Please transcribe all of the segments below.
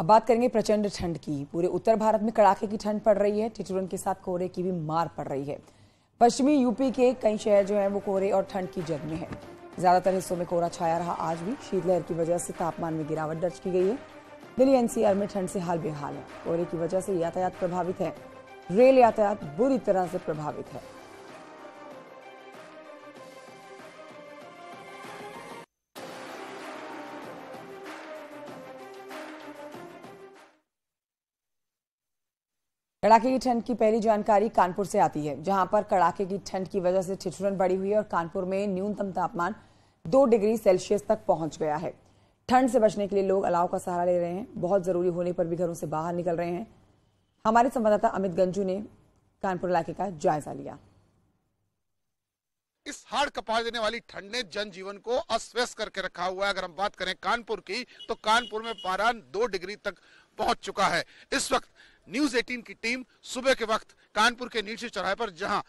अब बात करेंगे प्रचंड ठंड की। पूरे उत्तर भारत में कड़ाके की ठंड पड़ रही है। ठिठुरन के साथ कोहरे की भी मार पड़ रही है। पश्चिमी यूपी के कई शहर जो है वो कोहरे और ठंड की जद में है। ज्यादातर हिस्सों में कोहरा छाया रहा। आज भी शीतलहर की वजह से तापमान में गिरावट दर्ज की गई है। दिल्ली एनसीआर में ठंड से हाल बेहाल है। कोहरे की वजह से यातायात प्रभावित है। रेल यातायात बुरी तरह से प्रभावित है। कड़ाके की ठंड की पहली जानकारी कानपुर से आती है, जहां पर कड़ाके की ठंड की वजह से ठिठुरन बढ़ी हुई है और कानपुर में न्यूनतम तापमान 2 डिग्री सेल्सियस तक पहुंच गया है। ठंड से बचने के लिए लोग अलाव का सहारा ले रहे हैं। बहुत जरूरी होने पर भी घरों से बाहर निकल रहे हैं। हमारे संवाददाता अमित गंजू ने कानपुर इलाके का जायजा लिया। इस हाड़ कपा देने वाली ठंड ने जनजीवन को अस्त-व्यस्त करके रखा हुआ है। अगर हम बात करें कानपुर की, तो कानपुर में पारा 2 डिग्री तक पहुंच चुका है। इस वक्त न्यूज 18 की टीम सुबह के वक्त कानपुर के नीचे चौराहे पर, जहां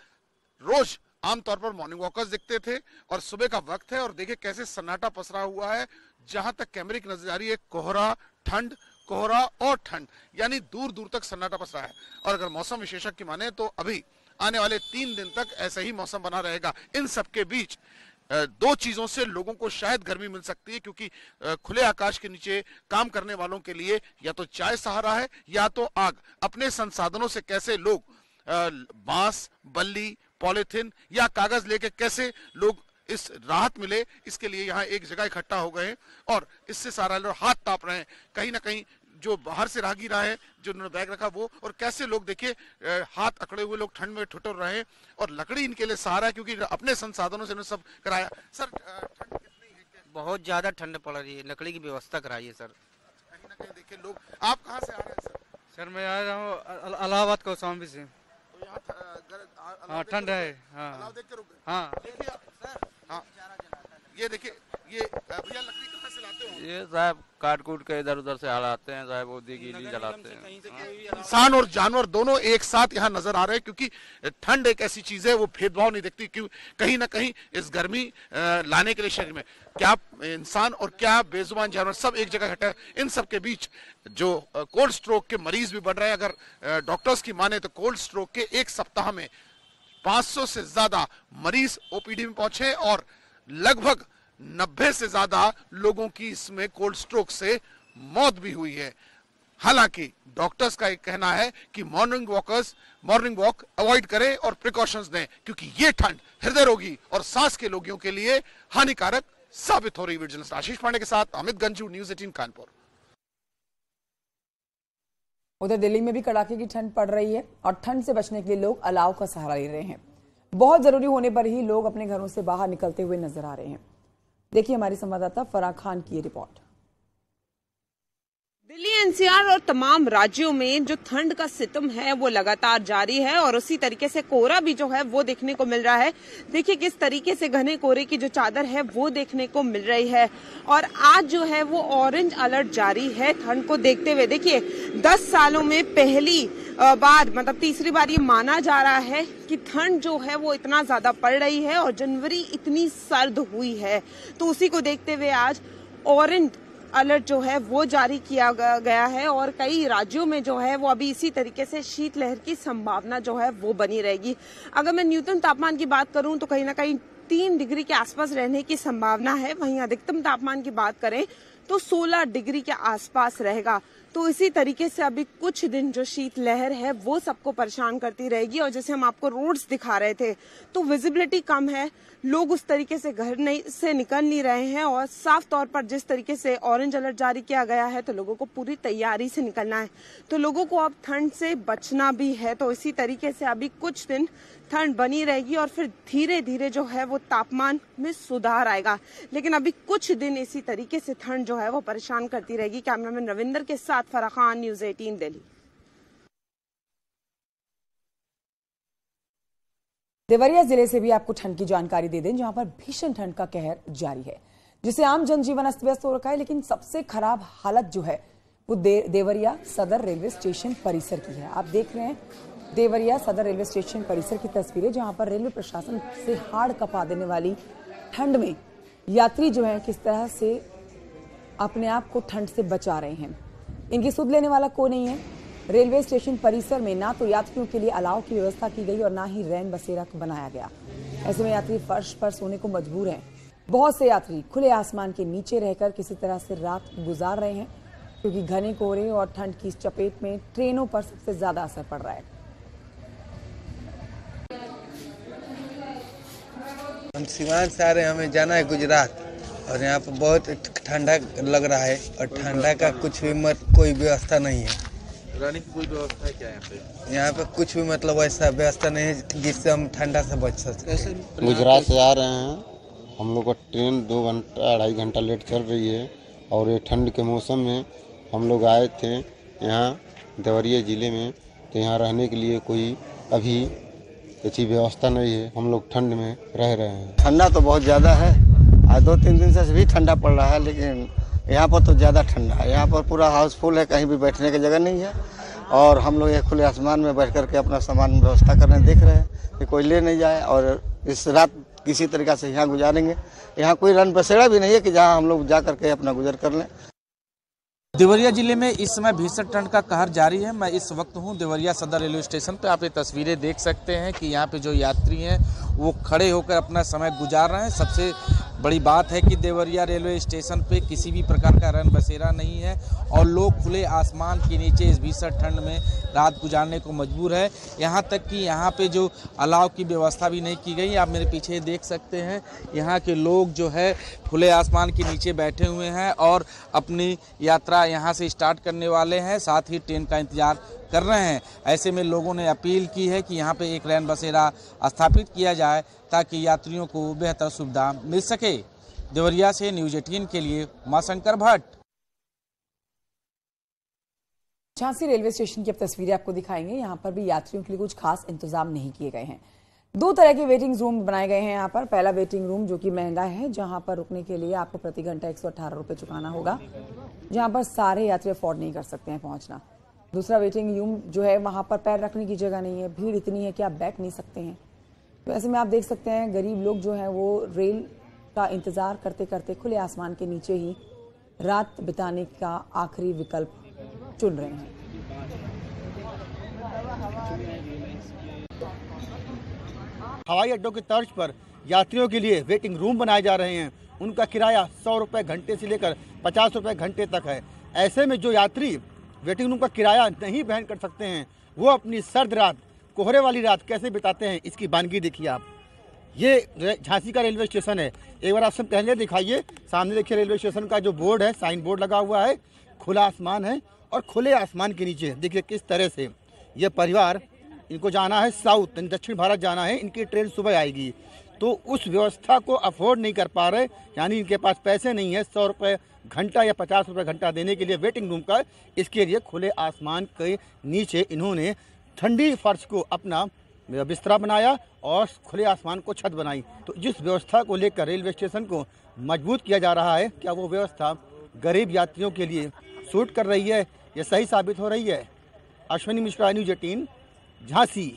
रोज आमतौर पर मॉर्निंग वॉकर्स दिखते थे, और सुबह का वक्त है और देखिए कैसे सन्नाटा पसरा हुआ है। जहां तक कैमरे की नजर आ रही है, कोहरा और ठंड, यानी दूर दूर तक सन्नाटा पसरा है। और अगर मौसम विशेषज्ञ की माने तो अभी आने वाले 3 दिन तक ऐसे ही मौसम बना रहेगा। इन सबके बीच 2 चीजों से लोगों को शायद गर्मी मिल सकती है, क्योंकि खुले आकाश के नीचे काम करने वालों के लिए या तो चाय सहारा है या तो आग। अपने संसाधनों से कैसे लोग बांस, बल्ली, पॉलिथीन या कागज लेके कैसे लोग इस राहत मिले, इसके लिए यहाँ एक जगह इकट्ठा हो गए और इससे सारा लोग हाथ ताप रहे हैं। कहीं ना कहीं जो बाहर से राहगीर आए, जो उन्होंने बैग रखा वो, और कैसे लोग देखिए हाथ अकड़े हुए लोग ठंड में ठुठुर रहे हैं, और लकड़ी इनके लिए सहारा है, क्योंकि अपने संसाधनों से इन्होंने सब कराया। सर, ठंड कितनी है? बहुत ज्यादा ठंड पड़ रही है, लकड़ी की व्यवस्था कराइए सर। कहीं ना कहीं देखिए लोग। आप कहाँ से आ रहे हैं सर? सर मैं आ रहा हूँ इलाहाबाद कौशाम्बी से। तो यहाँ हाँ ठंड है। हाँ देख के रुक गए। हाँ देखिए सर, हाँ ये देखिए, ये भैया लकड़ी कहाँ से लाते हो? ये साहब काट कूट के इधर उधर से हलाते हैं साहब, वो गीली जलाते हैं। इंसान और जानवर दोनों एक साथ यहाँ नजर आ रहे हैं, क्योंकि ठंड एक ऐसी चीज है वो भेदभाव नहीं देखती। क्यों कहीं ना कहीं इस गर्मी लाने के लिए शरीर में क्या इंसान और क्या बेजुबान जानवर सब एक जगह इकट्ठे हैं। इन सब के बीच जो कोल्ड स्ट्रोक के मरीज भी बढ़ रहे हैं। अगर डॉक्टर्स की माने तो कोल्ड स्ट्रोक के एक सप्ताह में 500 से ज्यादा मरीज ओपीडी में पहुंचे और लगभग 90 से ज्यादा लोगों की इसमें कोल्ड स्ट्रोक से मौत भी हुई है। हालांकि डॉक्टर्स का एक कहना है कि मॉर्निंग वॉक अवॉइड करें और प्रिकॉशंस दें, क्योंकि ये ठंड हृदय रोगी और सांस के रोगियों के लिए हानिकारक साबित हो रही। विजिलेंस आशीष पांडे के साथ अमित गंजू, न्यूज 18 कानपुर। उधर दिल्ली में भी कड़ाके की ठंड पड़ रही है और ठंड से बचने के लिए लोग अलाव का सहारा ले रहे हैं। बहुत जरूरी होने पर ही लोग अपने घरों से बाहर निकलते हुए नजर आ रहे हैं। देखिए हमारी संवाददाता फराह खान की ये रिपोर्ट। दिल्ली एनसीआर और तमाम राज्यों में जो ठंड का सितम है वो लगातार जारी है और उसी तरीके से कोहरा भी जो है वो देखने को मिल रहा है। देखिए किस तरीके से घने कोहरे की जो चादर है वो देखने को मिल रही है। और आज जो है वो ऑरेंज अलर्ट जारी है ठंड को देखते हुए। देखिए 10 सालों में पहली बार, मतलब तीसरी बार ये माना जा रहा है कि ठंड जो है वो इतना ज्यादा पड़ रही है और जनवरी इतनी सर्द हुई है। तो उसी को देखते हुए आज ऑरेंज अलर्ट जो है वो जारी किया गया है और कई राज्यों में जो है वो अभी इसी तरीके से शीतलहर की संभावना जो है वो बनी रहेगी। अगर मैं न्यूनतम तापमान की बात करूं तो कहीं ना कहीं 3 डिग्री के आसपास रहने की संभावना है। वहीं अधिकतम तापमान की बात करें तो 16 डिग्री के आसपास रहेगा। तो इसी तरीके से अभी कुछ दिन जो शीतलहर है वो सबको परेशान करती रहेगी। और जैसे हम आपको रोड्स दिखा रहे थे तो विजिबिलिटी कम है, लोग उस तरीके से घर से निकल नहीं रहे हैं। और साफ तौर पर जिस तरीके से ऑरेंज अलर्ट जारी किया गया है तो लोगों को पूरी तैयारी से निकलना है। तो लोगों को अब ठंड से बचना भी है। तो इसी तरीके से अभी कुछ दिन ठंड बनी रहेगी और फिर धीरे धीरे जो है वो तापमान में सुधार आएगा। लेकिन अभी कुछ दिन इसी तरीके से ठंड जो है वो परेशान करती रहेगी। कैमरामैन रविंदर के साथ फराह खान, न्यूज 18 दिल्ली। देवरिया जिले से भी आपको ठंड की जानकारी दे दें, जहां पर भीषण ठंड का कहर जारी है, जिससे आम जनजीवन अस्त व्यस्त हो रखा है। लेकिन सबसे खराब हालत जो है वो देवरिया सदर रेलवे स्टेशन परिसर की है। आप देख रहे हैं देवरिया सदर रेलवे स्टेशन परिसर की तस्वीरें, जहां पर रेलवे प्रशासन से हाड़ कपा देने वाली ठंड में यात्री जो है किस तरह से अपने आप को ठंड से बचा रहे हैं। इनकी सुध लेने वाला कोई नहीं है। रेलवे स्टेशन परिसर में ना तो यात्रियों के लिए अलाव की व्यवस्था की गई और ना ही रैन बसेरा बनाया गया। ऐसे में यात्री फर्श पर सोने को मजबूर हैं। बहुत से यात्री खुले आसमान के नीचे रहकर किसी तरह से रात गुजार रहे हैं, क्योंकि घने कोहरे और ठंड की चपेट में ट्रेनों पर सबसे ज्यादा असर पड़ रहा है। हम सीवान से आ रहे हैं, हमें जाना है गुजरात और यहाँ पर बहुत ठंडा लग रहा है और ठंडा का कुछ भी कोई व्यवस्था नहीं है। रहने की कोई व्यवस्था है क्या यहाँ पे कुछ भी मतलब ऐसा व्यवस्था नहीं है जिससे हम ठंडा से बच सकें। गुजरात से आ रहे हैं हम लोग का ट्रेन 2 घंटा 2.5 घंटा लेट चल रही है और ये ठंड के मौसम में हम लोग आए थे यहाँ देवरिया ज़िले में, तो यहाँ रहने के लिए कोई अभी अच्छी व्यवस्था नहीं है। हम लोग ठंड में रह रहे हैं। ठंडा तो बहुत ज़्यादा है, आज 2-3 दिन से भी ठंडा पड़ रहा है, लेकिन यहाँ पर तो ज़्यादा ठंडा है। यहाँ पर पूरा हाउसफुल है, कहीं भी बैठने की जगह नहीं है और हम लोग ये खुले आसमान में बैठ करके अपना सामान व्यवस्था करने देख रहे हैं कि कोई ले नहीं जाए और इस रात किसी तरीक़ा से यहाँ गुजारेंगे। यहाँ कोई रन बसेरा भी नहीं है कि जहाँ हम लोग जा करके अपना गुजर कर लें। देवरिया जिले में इस समय भीषण ठंड का कहर जारी है। मैं इस वक्त हूं देवरिया सदर रेलवे स्टेशन पे। आप ये तस्वीरें देख सकते हैं कि यहाँ पे जो यात्री हैं वो खड़े होकर अपना समय गुजार रहे हैं। सबसे बड़ी बात है कि देवरिया रेलवे स्टेशन पे किसी भी प्रकार का रन बसेरा नहीं है और लोग खुले आसमान के नीचे इस भीषण ठंड में रात गुजारने को मजबूर है। यहाँ तक कि यहाँ पे जो अलाव की व्यवस्था भी नहीं की गई। आप मेरे पीछे देख सकते हैं, यहाँ के लोग जो है खुले आसमान के नीचे बैठे हुए हैं और अपनी यात्रा यहाँ से स्टार्ट करने वाले हैं, साथ ही ट्रेन का इंतजार कर रहे हैं। ऐसे में लोगों ने अपील की है कि यहाँ पे एक रैन बसेरा स्थापित किया जाए ताकि यात्रियों को बेहतर सुविधा मिल सके। देवरिया से न्यूज़ 18 के लिए उमाशंकर भट्ट। झांसी रेलवे स्टेशन की अब तस्वीरें आपको दिखाएंगे। यहाँ पर भी यात्रियों के लिए कुछ खास इंतजाम नहीं किए गए हैं। 2 तरह के वेटिंग रूम बनाए गए हैं यहाँ पर। पहला वेटिंग रूम जो कि महंगा है, जहाँ पर रुकने के लिए आपको प्रति घंटा 118 रुपये चुकाना होगा, जहाँ पर सारे यात्री अफोर्ड नहीं कर सकते हैं पहुँचना। दूसरा वेटिंग रूम जो है वहाँ पर पैर रखने की जगह नहीं है, भीड़ इतनी है कि आप बैठ नहीं सकते हैं। तो ऐसे में आप देख सकते हैं गरीब लोग जो हैं वो रेल का इंतज़ार करते करते खुले आसमान के नीचे ही रात बिताने का आखिरी विकल्प चुन रहे हैं। हवाई अड्डों की तर्ज पर यात्रियों के लिए वेटिंग रूम बनाए जा रहे हैं। उनका किराया 100 रुपये घंटे से लेकर 50 रुपये घंटे तक है। ऐसे में जो यात्री वेटिंग रूम का किराया नहीं वहन कर सकते हैं वो अपनी सर्द रात, कोहरे वाली रात कैसे बिताते हैं, इसकी बानगी देखिए आप। ये झांसी का रेलवे स्टेशन है। एक बार आप सब पहले दिखाइए, सामने देखिए रेलवे स्टेशन का जो बोर्ड है, साइन बोर्ड लगा हुआ है। खुला आसमान है और खुले आसमान के नीचे देखिए किस तरह से ये परिवार, इनको जाना है साउथ, दक्षिण भारत जाना है, इनकी ट्रेन सुबह आएगी, तो उस व्यवस्था को अफोर्ड नहीं कर पा रहे, यानी इनके पास पैसे नहीं है 100 रुपये घंटा या 50 रुपये घंटा देने के लिए वेटिंग रूम का। इसके लिए खुले आसमान के नीचे इन्होंने ठंडी फर्श को अपना बिस्तरा बनाया और खुले आसमान को छत बनाई। तो जिस व्यवस्था को लेकर रेलवे स्टेशन को मजबूत किया जा रहा है, क्या वो व्यवस्था गरीब यात्रियों के लिए सूट कर रही है, ये सही साबित हो रही है? अश्विनी मिश्रा, न्यूज़ 18, झांसी।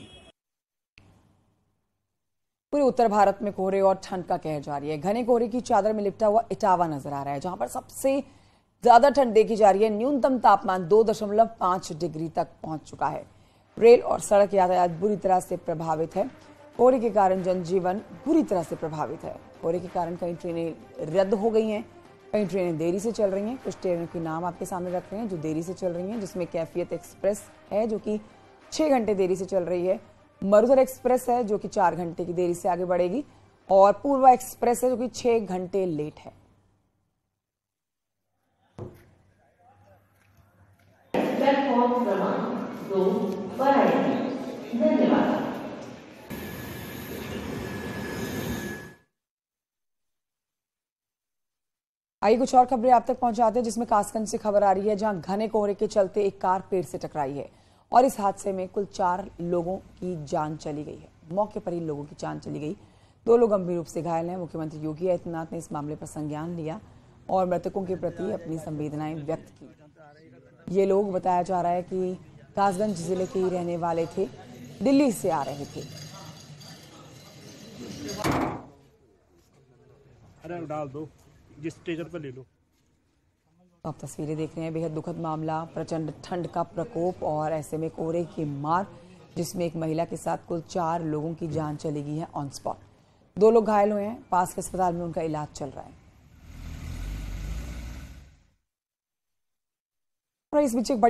पूरे उत्तर भारत में कोहरे और ठंड का कहर जारी है। घने कोहरे की चादर में लिपटा हुआ इटावा नजर आ रहा है, जहां पर सबसे ज्यादा ठंड देखी जा रही है। न्यूनतम तापमान 2.5 डिग्री तक पहुंच चुका है। रेल और सड़क यातायात बुरी तरह से प्रभावित है। कोहरे के कारण जनजीवन बुरी तरह से प्रभावित है। कोहरे के कारण कई ट्रेनें रद्द हो गई हैं, कई ट्रेनें देरी से चल रही हैं। कुछ ट्रेनों के नाम आपके सामने रख रहे हैं जो देरी से चल रही हैं, जिसमें कैफियत एक्सप्रेस है जो कि 6 घंटे देरी से चल रही है, मरुधर एक्सप्रेस है जो कि 4 घंटे की देरी से आगे बढ़ेगी, और पूर्वा एक्सप्रेस है जो कि 6 घंटे लेट है। धन्यवाद। आइए कुछ और खबरें आप तक पहुंचाते हैं, जिसमें कासगंज से खबर आ रही है, जहां घने कोहरे के चलते एक कार पेड़ से टकराई है और इस हादसे में कुल 4 लोगों की जान चली गई है। मौके पर ही लोगों की जान चली गई, 2 लोग गंभीर रूप से घायल हैं। मुख्यमंत्री योगी आदित्यनाथ ने इस मामले पर संज्ञान लिया और मृतकों के प्रति अपनी संवेदनाएं व्यक्त की। ये लोग, बताया जा रहा है कि कासगंज जिले के ही रहने वाले थे, दिल्ली से आ रहे थे। अरे डाल दो, जिस स्टेशन पर ले लो। तो आप तस्वीरें देख रहे हैं, बेहद दुखद मामला, प्रचंड ठंड का प्रकोप और ऐसे में कोहरे की मार, जिसमें एक महिला के साथ कुल 4 लोगों की जान चली गई है ऑन स्पॉट। 2 लोग घायल हुए हैं, पास के अस्पताल में उनका इलाज चल रहा है। और इस बीच एक बड़ी